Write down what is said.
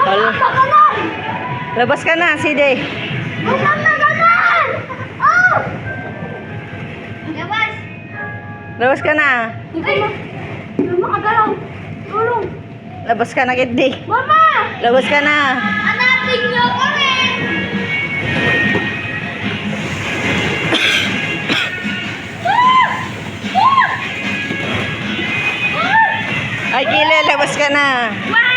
Gaganon! Labas ka na, Side. Huwag lang na ganon! Oh! Labas! Labas ka na. Ay! Hindi makagalaw. Tulong! Labas ka na, Kitty. Mama! Labas ka na. Hanapin niyo kami! Ay, Kile, labas ka na. Wow!